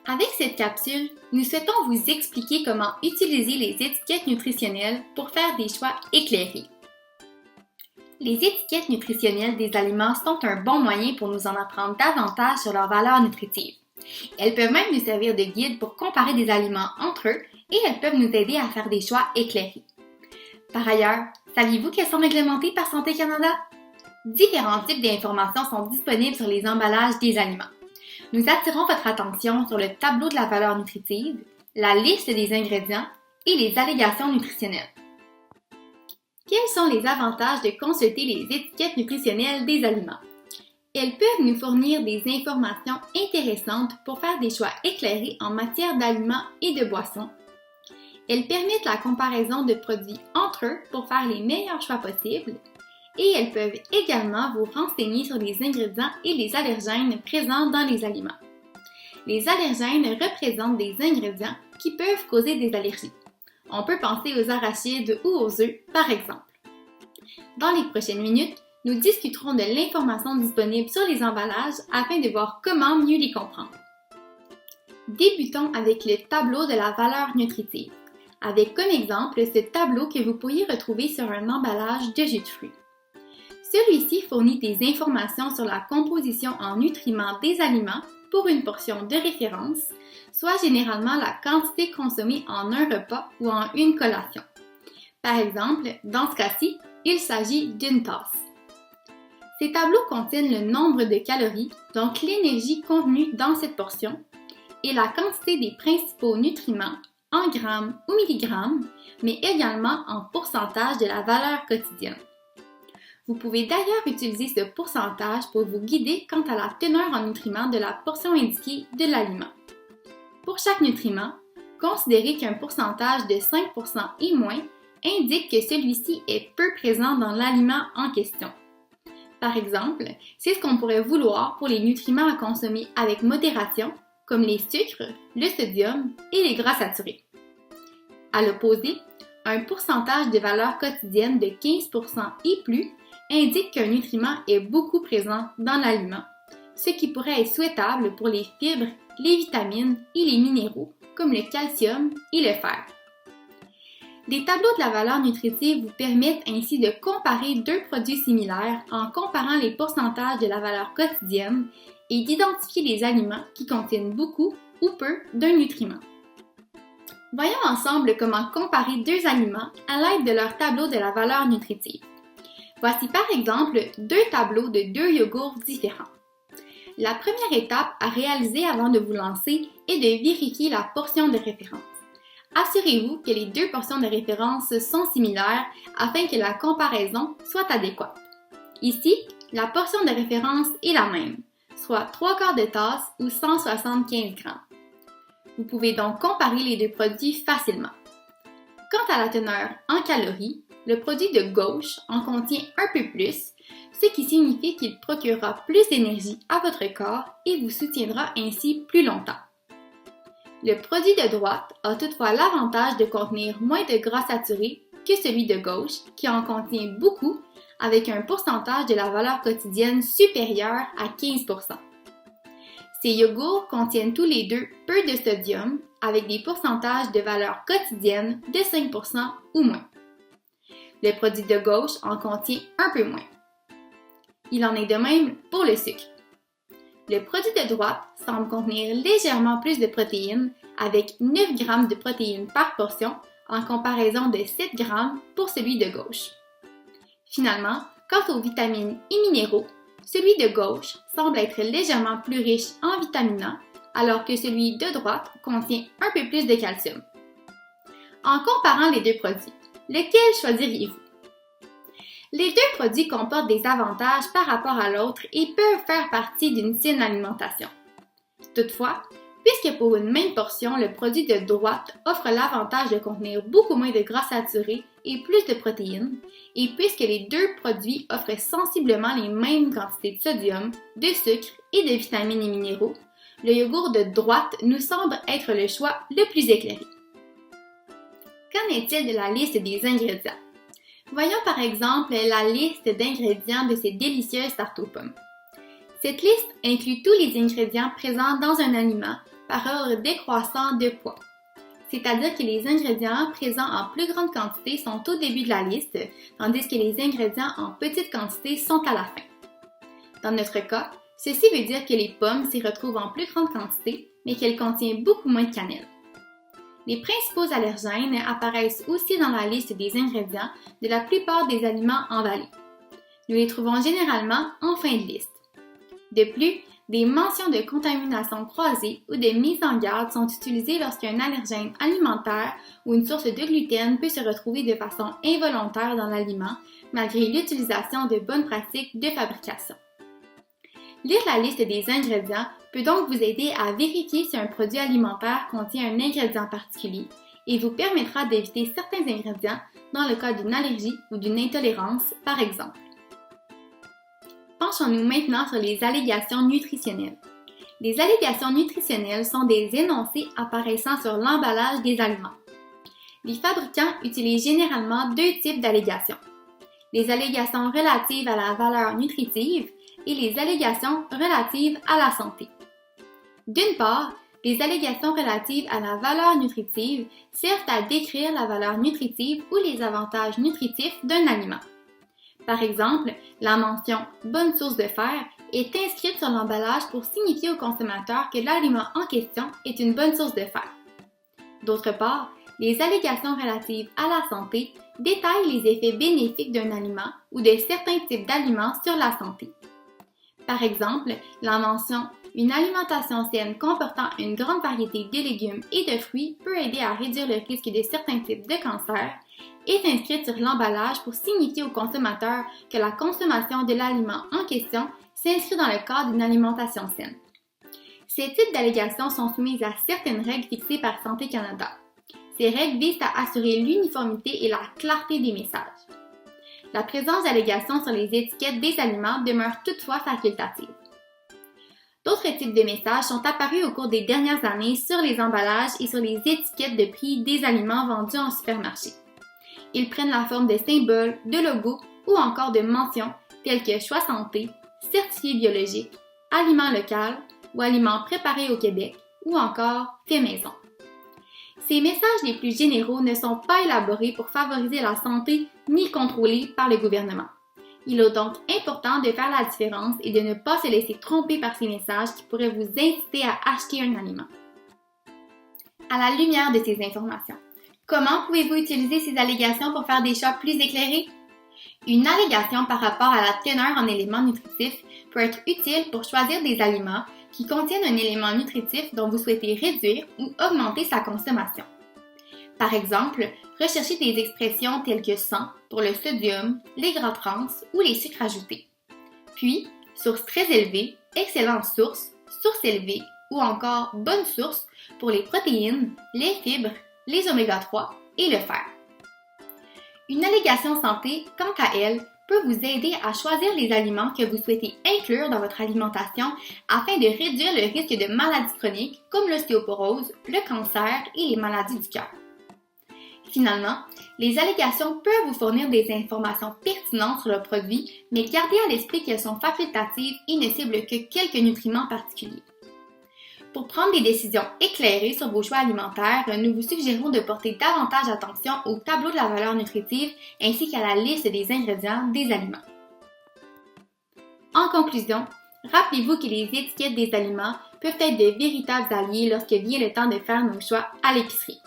Avec cette capsule, nous souhaitons vous expliquer comment utiliser les étiquettes nutritionnelles pour faire des choix éclairés. Les étiquettes nutritionnelles des aliments sont un bon moyen pour nous en apprendre davantage sur leurs valeurs nutritives. Elles peuvent même nous servir de guide pour comparer des aliments entre eux et elles peuvent nous aider à faire des choix éclairés. Par ailleurs, saviez-vous qu'elles sont réglementées par Santé Canada? Différents types d'informations sont disponibles sur les emballages des aliments. Nous attirons votre attention sur le tableau de la valeur nutritive, la liste des ingrédients et les allégations nutritionnelles. Quels sont les avantages de consulter les étiquettes nutritionnelles des aliments? Elles peuvent nous fournir des informations intéressantes pour faire des choix éclairés en matière d'aliments et de boissons. Elles permettent la comparaison de produits entre eux pour faire les meilleurs choix possibles. Et elles peuvent également vous renseigner sur les ingrédients et les allergènes présents dans les aliments. Les allergènes représentent des ingrédients qui peuvent causer des allergies. On peut penser aux arachides ou aux œufs, par exemple. Dans les prochaines minutes, nous discuterons de l'information disponible sur les emballages afin de voir comment mieux les comprendre. Débutons avec le tableau de la valeur nutritive, avec comme exemple ce tableau que vous pourriez retrouver sur un emballage de jus de fruits. Celui-ci fournit des informations sur la composition en nutriments des aliments pour une portion de référence, soit généralement la quantité consommée en un repas ou en une collation. Par exemple, dans ce cas-ci, il s'agit d'une tasse. Ces tableaux contiennent le nombre de calories, donc l'énergie contenue dans cette portion, et la quantité des principaux nutriments en grammes ou milligrammes, mais également en pourcentage de la valeur quotidienne. Vous pouvez d'ailleurs utiliser ce pourcentage pour vous guider quant à la teneur en nutriments de la portion indiquée de l'aliment. Pour chaque nutriment, considérez qu'un pourcentage de 5% et moins indique que celui-ci est peu présent dans l'aliment en question. Par exemple, c'est ce qu'on pourrait vouloir pour les nutriments à consommer avec modération, comme les sucres, le sodium et les gras saturés. À l'opposé, un pourcentage de valeur quotidienne de 15% et plus indique qu'un nutriment est beaucoup présent dans l'aliment, ce qui pourrait être souhaitable pour les fibres, les vitamines et les minéraux, comme le calcium et le fer. Les tableaux de la valeur nutritive vous permettent ainsi de comparer deux produits similaires en comparant les pourcentages de la valeur quotidienne et d'identifier les aliments qui contiennent beaucoup ou peu d'un nutriment. Voyons ensemble comment comparer deux aliments à l'aide de leur tableau de la valeur nutritive. Voici par exemple deux tableaux de deux yogourts différents. La première étape à réaliser avant de vous lancer est de vérifier la portion de référence. Assurez-vous que les deux portions de référence sont similaires afin que la comparaison soit adéquate. Ici, la portion de référence est la même, soit 3/4 de tasse ou 175 g. Vous pouvez donc comparer les deux produits facilement. Quant à la teneur en calories, le produit de gauche en contient un peu plus, ce qui signifie qu'il procurera plus d'énergie à votre corps et vous soutiendra ainsi plus longtemps. Le produit de droite a toutefois l'avantage de contenir moins de gras saturés que celui de gauche qui en contient beaucoup avec un pourcentage de la valeur quotidienne supérieur à 15%. Ces yogourts contiennent tous les deux peu de sodium avec des pourcentages de valeur quotidienne de 5% ou moins. Le produit de gauche en contient un peu moins. Il en est de même pour le sucre. Le produit de droite semble contenir légèrement plus de protéines avec 9 g de protéines par portion en comparaison de 7 g pour celui de gauche. Finalement, quant aux vitamines et minéraux, celui de gauche semble être légèrement plus riche en vitamine A alors que celui de droite contient un peu plus de calcium. En comparant les deux produits, lequel choisiriez-vous? Les deux produits comportent des avantages par rapport à l'autre et peuvent faire partie d'une saine alimentation. Toutefois, puisque pour une même portion, le produit de droite offre l'avantage de contenir beaucoup moins de gras saturés et plus de protéines, et puisque les deux produits offrent sensiblement les mêmes quantités de sodium, de sucre et de vitamines et minéraux, le yogourt de droite nous semble être le choix le plus éclairé. Qu'en est-il de la liste des ingrédients? Voyons par exemple la liste d'ingrédients de ces délicieuses tartes aux pommes. Cette liste inclut tous les ingrédients présents dans un aliment par ordre décroissant de poids. C'est-à-dire que les ingrédients présents en plus grande quantité sont au début de la liste, tandis que les ingrédients en petite quantité sont à la fin. Dans notre cas, ceci veut dire que les pommes s'y retrouvent en plus grande quantité, mais qu'elles contiennent beaucoup moins de cannelle. Les principaux allergènes apparaissent aussi dans la liste des ingrédients de la plupart des aliments emballés. Nous les trouvons généralement en fin de liste. De plus, des mentions de contamination croisée ou de mise en garde sont utilisées lorsqu'un allergène alimentaire ou une source de gluten peut se retrouver de façon involontaire dans l'aliment, malgré l'utilisation de bonnes pratiques de fabrication. Lire la liste des ingrédients peut donc vous aider à vérifier si un produit alimentaire contient un ingrédient particulier et vous permettra d'éviter certains ingrédients dans le cas d'une allergie ou d'une intolérance, par exemple. Penchons-nous maintenant sur les allégations nutritionnelles. Les allégations nutritionnelles sont des énoncés apparaissant sur l'emballage des aliments. Les fabricants utilisent généralement deux types d'allégations. Les allégations relatives à la valeur nutritive et les allégations relatives à la santé. D'une part, les allégations relatives à la valeur nutritive servent à décrire la valeur nutritive ou les avantages nutritifs d'un aliment. Par exemple, la mention « bonne source de fer » est inscrite sur l'emballage pour signifier au consommateur que l'aliment en question est une bonne source de fer. D'autre part, les allégations relatives à la santé détaillent les effets bénéfiques d'un aliment ou de certains types d'aliments sur la santé. Par exemple, la mention « une alimentation saine comportant une grande variété de légumes et de fruits peut aider à réduire le risque de certains types de cancers » est inscrite sur l'emballage pour signifier au consommateur que la consommation de l'aliment en question s'inscrit dans le cadre d'une alimentation saine. Ces types d'allégations sont soumises à certaines règles fixées par Santé Canada. Ces règles visent à assurer l'uniformité et la clarté des messages. La présence d'allégations sur les étiquettes des aliments demeure toutefois facultative. D'autres types de messages sont apparus au cours des dernières années sur les emballages et sur les étiquettes de prix des aliments vendus en supermarché. Ils prennent la forme de symboles, de logos ou encore de mentions telles que choix santé, certifié biologique, aliment local ou aliments préparés au Québec ou encore fait maison. Ces messages les plus généraux ne sont pas élaborés pour favoriser la santé ni contrôlés par le gouvernement. Il est donc important de faire la différence et de ne pas se laisser tromper par ces messages qui pourraient vous inciter à acheter un aliment. À la lumière de ces informations, comment pouvez-vous utiliser ces allégations pour faire des choix plus éclairés? Une allégation par rapport à la teneur en éléments nutritifs peut être utile pour choisir des aliments qui contiennent un élément nutritif dont vous souhaitez réduire ou augmenter sa consommation. Par exemple, recherchez des expressions telles que sans pour le sodium, les gras trans ou les sucres ajoutés. Puis, source très élevée, excellente source, source élevée ou encore bonne source pour les protéines, les fibres, les oméga 3 et le fer. Une allégation santé, quant à elle, peut vous aider à choisir les aliments que vous souhaitez inclure dans votre alimentation afin de réduire le risque de maladies chroniques comme l'ostéoporose, le cancer et les maladies du cœur. Finalement, les allégations peuvent vous fournir des informations pertinentes sur le produit, mais gardez à l'esprit qu'elles sont facultatives et ne ciblent que quelques nutriments particuliers. Pour prendre des décisions éclairées sur vos choix alimentaires, nous vous suggérons de porter davantage attention au tableau de la valeur nutritive ainsi qu'à la liste des ingrédients des aliments. En conclusion, rappelez-vous que les étiquettes des aliments peuvent être de véritables alliés lorsque vient le temps de faire nos choix à l'épicerie.